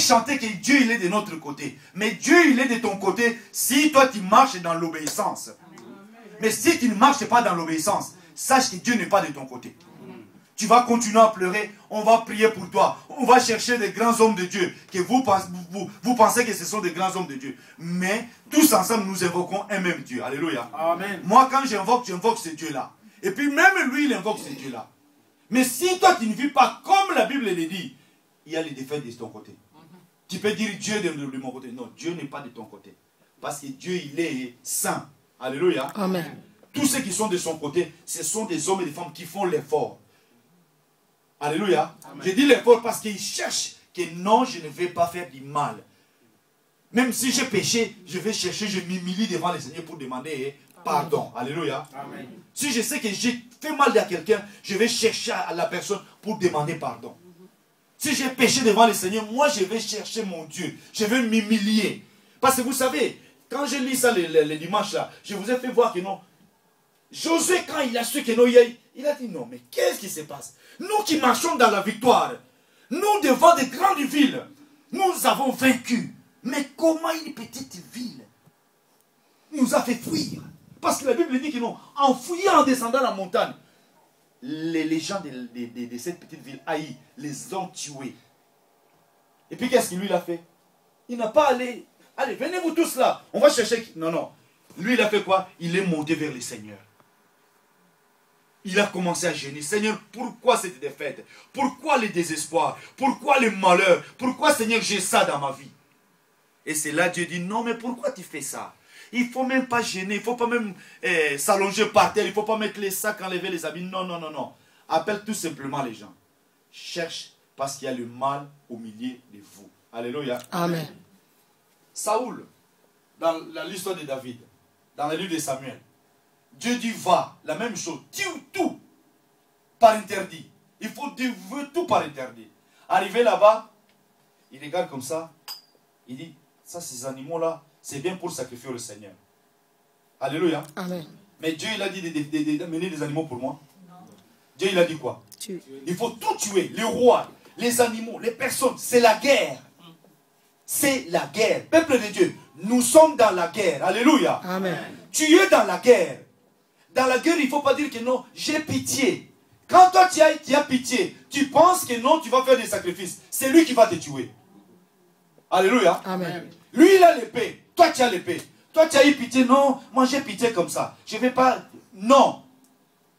chanter que Dieu il est de notre côté. Mais Dieu il est de ton côté si toi tu marches dans l'obéissance. Mais si tu ne marches pas dans l'obéissance, sache que Dieu n'est pas de ton côté. Tu vas continuer à pleurer, on va prier pour toi. On va chercher des grands hommes de Dieu, que vous pensez que ce sont des grands hommes de Dieu. Mais tous ensemble, nous invoquons un même Dieu. Alléluia. Amen. Moi, quand j'invoque ce Dieu-là. Et puis même lui, il invoque ce Dieu-là. Mais si toi, tu ne vis pas comme la Bible le dit, il y a les défaites de ton côté. Tu peux dire Dieu de mon côté. Non, Dieu n'est pas de ton côté. Parce que Dieu, il est saint. Alléluia. Amen. Tous ceux qui sont de son côté, ce sont des hommes et des femmes qui font l'effort. Alléluia. Je dis l'effort parce qu'ils cherchent que non, je ne vais pas faire du mal. Même si j'ai péché, je vais chercher, je m'humilie devant le Seigneur pour demander pardon. Alléluia. Amen. Si je sais que j'ai fait mal à quelqu'un, je vais chercher à la personne pour demander pardon. Si j'ai péché devant le Seigneur, moi je vais chercher mon Dieu. Je vais m'humilier. Parce que vous savez, quand je lis ça le dimanche là, je vous ai fait voir que non. Josué, quand il a su que non, il a dit non, mais qu'est-ce qui se passe? Nous qui marchons dans la victoire, nous devant de grandes villes, nous avons vaincu. Mais comment une petite ville nous a fait fuir? Parce que la Bible dit que non, en fouillant, en descendant la montagne, les gens de cette petite ville haïs les ont tués. Et puis qu'est-ce qu'il lui a fait? Il n'a pas allé, allez, venez-vous tous là, on va chercher. Non, non. Lui, il a fait quoi? Il est monté vers le Seigneur. Il a commencé à gêner. Seigneur, pourquoi cette défaite? Pourquoi le désespoir? Pourquoi le malheur? Pourquoi, Seigneur, j'ai ça dans ma vie? Et c'est là Dieu dit, non, mais pourquoi tu fais ça? Il ne faut même pas gêner, il ne faut pas même s'allonger par terre, il ne faut pas mettre les sacs, enlever les habits. Non, non, non, non. Appelle tout simplement les gens. Cherche parce qu'il y a le mal au milieu de vous. Alléluia. Amen. Saoul, dans l'histoire de David, dans le livre de Samuel, Dieu dit va, la même chose, tue tout par interdit. Il faut dire tout par interdit. Arrivé là-bas, il regarde comme ça, il dit, ça ces animaux-là, c'est bien pour sacrifier le Seigneur. Alléluia. Amen. Mais Dieu il a dit d'amener des animaux pour moi. Non. Dieu il a dit quoi? Il faut tout tuer, les rois, les animaux, les personnes, c'est la guerre. C'est la guerre. Peuple de Dieu, nous sommes dans la guerre. Alléluia. Amen. Tu es dans la guerre. Dans la guerre, il ne faut pas dire que non, j'ai pitié. Quand toi tu as pitié, tu penses que non, tu vas faire des sacrifices. C'est lui qui va te tuer. Alléluia. Amen. Lui, il a l'épée. Toi, tu as l'épée. Toi, tu as eu pitié. Non, moi j'ai pitié comme ça. Je ne vais pas... Non.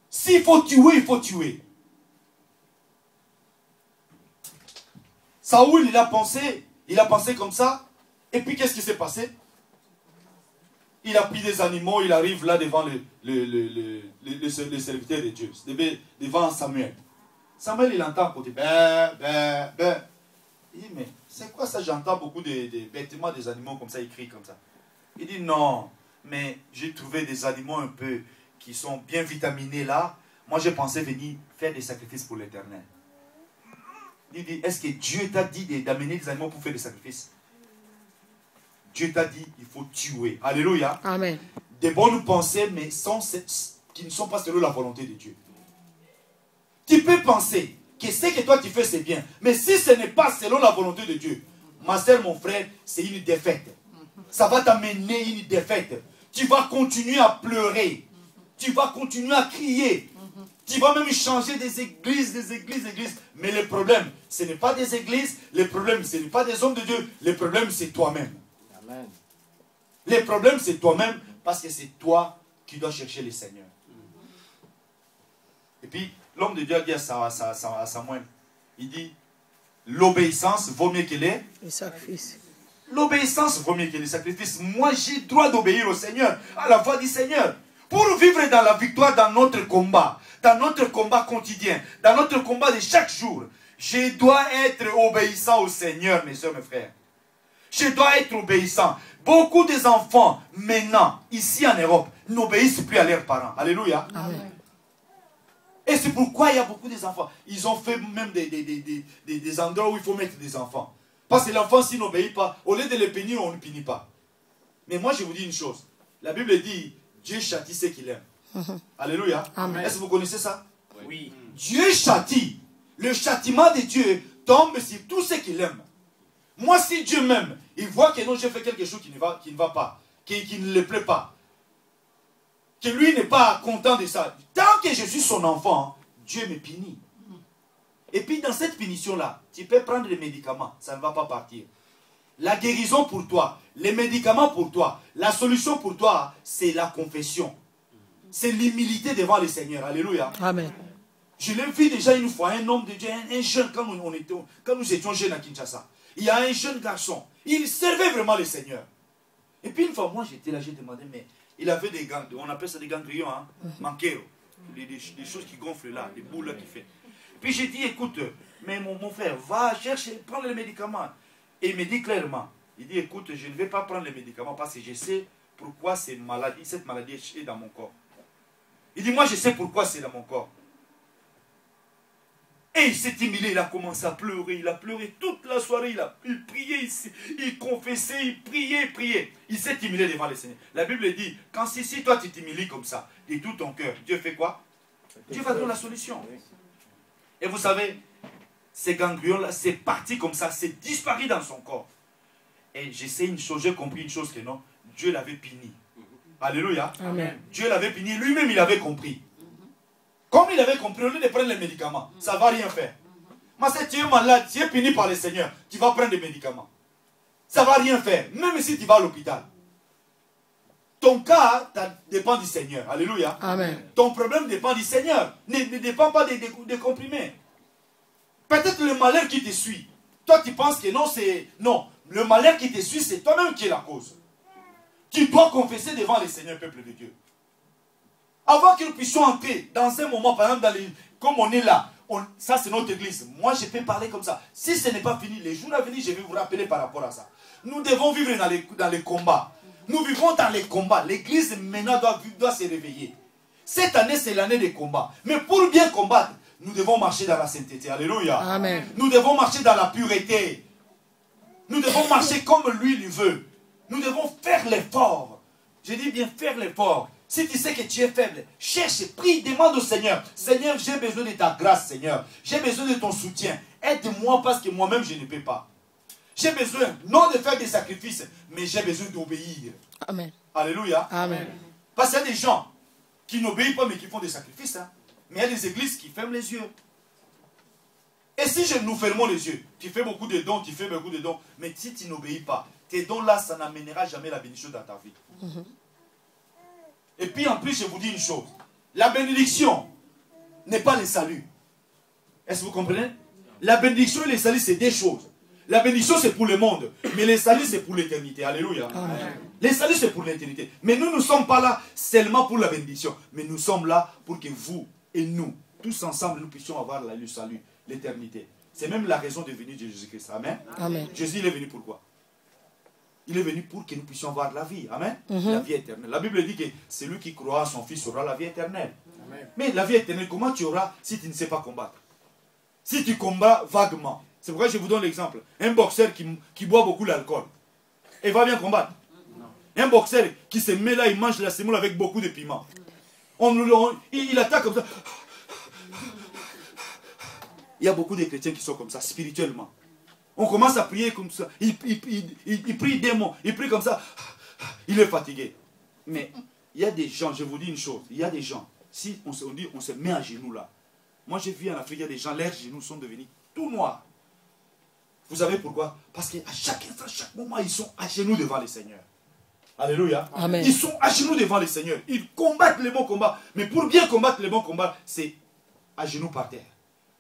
S'il faut tuer, il faut tuer. Saoul, il a pensé comme ça. Et puis, qu'est-ce qui s'est passé? Il a pris des animaux, il arrive là devant le serviteur de Dieu, devant Samuel. Samuel, il entend à côté, il dit, mais c'est quoi ça? J'entends beaucoup de bêtements des animaux comme ça, ils crient comme ça. Il dit, non, mais j'ai trouvé des animaux un peu qui sont bien vitaminés là. Moi, j'ai pensé venir faire des sacrifices pour l'Éternel. Il dit, est-ce que Dieu t'a dit d'amener des animaux pour faire des sacrifices? Dieu t'a dit, il faut tuer. Alléluia. Amen. Des bonnes pensées, mais qui ne sont pas selon la volonté de Dieu. Tu peux penser que ce que toi tu fais, c'est bien. Mais si ce n'est pas selon la volonté de Dieu, ma soeur, mon frère, c'est une défaite. Ça va t'amener une défaite. Tu vas continuer à pleurer. Tu vas continuer à crier. Tu vas même changer des églises. Mais le problème, ce n'est pas des églises. Le problème, ce n'est pas des hommes de Dieu. Le problème, c'est toi-même. Amen. Le problème, c'est toi-même, parce que c'est toi qui dois chercher le Seigneur. Et puis, l'homme de Dieu a dit à Samuel, il dit, l'obéissance vaut mieux que les sacrifices. L'obéissance vaut mieux que les sacrifices. Moi, j'ai le droit d'obéir au Seigneur, à la voix du Seigneur. Pour vivre dans la victoire dans notre combat quotidien, dans notre combat de chaque jour, je dois être obéissant au Seigneur, mes soeurs, mes frères. Je dois être obéissant. Beaucoup des enfants, maintenant, ici en Europe, n'obéissent plus à leurs parents. Alléluia. Amen. Et c'est pourquoi il y a beaucoup des enfants. Ils ont fait même des endroits où il faut mettre des enfants. Parce que l'enfant, s'il n'obéit pas, au lieu de les punir, on ne punit pas. Mais moi, je vous dis une chose. La Bible dit, Dieu châtie ceux qu'il aime. Alléluia. Est-ce que vous connaissez ça? Oui. Dieu châtie. Le châtiment de Dieu tombe sur tous ceux qu'il aime. Moi, si Dieu m'aime, il voit que non, j'ai fait quelque chose qui ne va pas, qui ne le plaît pas, que lui n'est pas content de ça. Tant que je suis son enfant, Dieu me punit. Et puis dans cette punition-là, tu peux prendre les médicaments, ça ne va pas partir. La guérison pour toi, les médicaments pour toi, la solution pour toi, c'est la confession. C'est l'humilité devant le Seigneur. Alléluia. Amen. Je l'ai vu déjà une fois, un homme de Dieu, un jeune, quand nous étions jeunes à Kinshasa. Il y a un jeune garçon, il servait vraiment le Seigneur. Et puis une fois, moi j'étais là, j'ai demandé, mais il avait des gants, on appelle ça des ganglions, hein, manquero, des choses qui gonflent là, des boules là qui fait. Puis j'ai dit, écoute, mais mon frère, va chercher, prends les médicaments. Et il me dit clairement, il dit, écoute, je ne vais pas prendre les médicaments parce que je sais pourquoi cette maladie est dans mon corps. Il dit, moi je sais pourquoi c'est dans mon corps. Et il s'est humilié, il a commencé à pleurer, il a pleuré toute la soirée, il priait, il confessait, il priait. Il s'est humilié devant le Seigneur. La Bible dit, quand si toi tu t'humilies comme ça, de tout ton cœur, Dieu fait quoi? Dieu va donner la solution. Et vous savez, ces ganglions-là, c'est parti comme ça, c'est disparu dans son corps. Et j'ai compris une chose que non, Dieu l'avait puni. Alléluia. Amen. Dieu l'avait puni, lui-même il avait compris. Comme il avait compris, au lieu de prendre les médicaments, ça ne va rien faire. Mais si tu es malade, tu es puni par le Seigneur, tu vas prendre des médicaments. Ça ne va rien faire, même si tu vas à l'hôpital. Ton cas dépend du Seigneur. Alléluia. Amen. Ton problème dépend du Seigneur. Ne dépend pas des comprimés. Peut-être le malheur qui te suit. Toi, tu penses que non, c'est... Non, le malheur qui te suit, c'est toi-même qui es la cause. Tu dois confesser devant le Seigneur, peuple de Dieu. Avant que nous puissions entrer dans un moment, par exemple, comme on est là, ça c'est notre église. Moi, je peux parler comme ça. Si ce n'est pas fini, les jours à venir, je vais vous rappeler par rapport à ça. Nous devons vivre dans les combats. Nous vivons dans les combats. L'église maintenant doit se réveiller. Cette année, c'est l'année des combats. Mais pour bien combattre, nous devons marcher dans la sainteté. Alléluia. Amen. Nous devons marcher dans la pureté. Nous devons marcher comme lui il veut. Nous devons faire l'effort. Je dis bien faire l'effort. Si tu sais que tu es faible, cherche, prie, demande au Seigneur. Seigneur, j'ai besoin de ta grâce, Seigneur. J'ai besoin de ton soutien. Aide-moi parce que moi-même, je ne peux pas. J'ai besoin, non de faire des sacrifices, mais j'ai besoin d'obéir. Amen. Alléluia. Amen. Parce qu'il y a des gens qui n'obéissent pas, mais qui font des sacrifices. Hein. Mais il y a des églises qui ferment les yeux. Et si nous fermons les yeux, tu fais beaucoup de dons, mais si tu n'obéis pas, tes dons-là, ça n'amènera jamais la bénédiction dans ta vie. Et puis en plus, je vous dis une chose. La bénédiction n'est pas le salut. Est-ce que vous comprenez? La bénédiction et le salut, c'est des choses. La bénédiction, c'est pour le monde. Mais le salut, c'est pour l'éternité. Alléluia. Amen. Le salut, c'est pour l'éternité. Mais nous ne sommes pas là seulement pour la bénédiction. Mais nous sommes là pour que vous et nous, tous ensemble, nous puissions avoir le salut, l'éternité. C'est même la raison de venir de Jésus-Christ. Amen. Amen. Jésus, il est venu pourquoi? Il est venu pour que nous puissions avoir la vie. Amen. La vie éternelle. La Bible dit que celui qui croit à son Fils aura la vie éternelle. Amen. Mais la vie éternelle, comment tu auras si tu ne sais pas combattre? Si tu combats vaguement. C'est pourquoi je vous donne l'exemple. Un boxeur qui boit beaucoup l'alcool. Il va bien combattre. Non. Un boxeur qui se met là, il mange la semoule avec beaucoup de piment. Il attaque comme ça. Il y a beaucoup de chrétiens qui sont comme ça, spirituellement. On commence à prier comme ça. Il prie des mots. Il prie comme ça. Il est fatigué. Mais il y a des gens, je vous dis une chose. Il y a des gens, si on se met à genoux là. Moi j'ai vu en Afrique, il y a des gens, leurs genoux sont devenus tout noirs. Vous savez pourquoi? Parce qu'à chaque instant, chaque moment, ils sont à genoux devant le Seigneur. Alléluia. Amen. Ils sont à genoux devant le Seigneur. Ils combattent les bons combats. Mais pour bien combattre les bons combats, c'est à genoux par terre.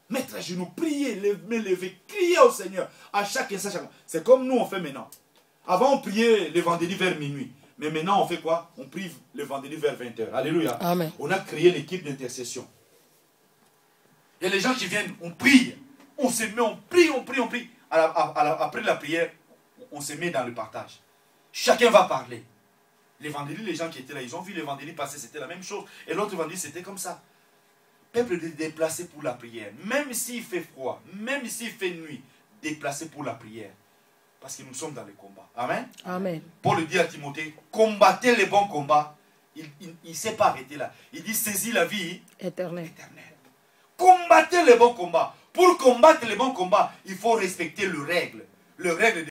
Mettre à genoux, prier, me lever, crier au Seigneur. À chaque instant, chaque moment. C'est comme nous on fait maintenant. Avant, on priait le vendredi vers minuit. Mais maintenant, on fait quoi? On prie le vendredi vers 20h. Alléluia. Amen. On a créé l'équipe d'intercession. Il y a les gens qui viennent, on prie. On se met, on prie. Après la prière, on se met dans le partage. Chacun va parler. Les vendredis, les gens qui étaient là, ils ont vu les vendredis passer, c'était la même chose. Et l'autre vendredi, c'était comme ça. Peuple déplacé pour la prière. Même s'il fait froid, même s'il fait nuit, déplacé pour la prière. Parce que nous sommes dans les combats. Amen. Amen. Paul dit à Timothée, combattez les bons combats. Il ne s'est pas arrêté là. Il dit, saisis la vie éternelle. Combattez les bons combats. Pour combattre les bons combats, il faut respecter les règles. Les règles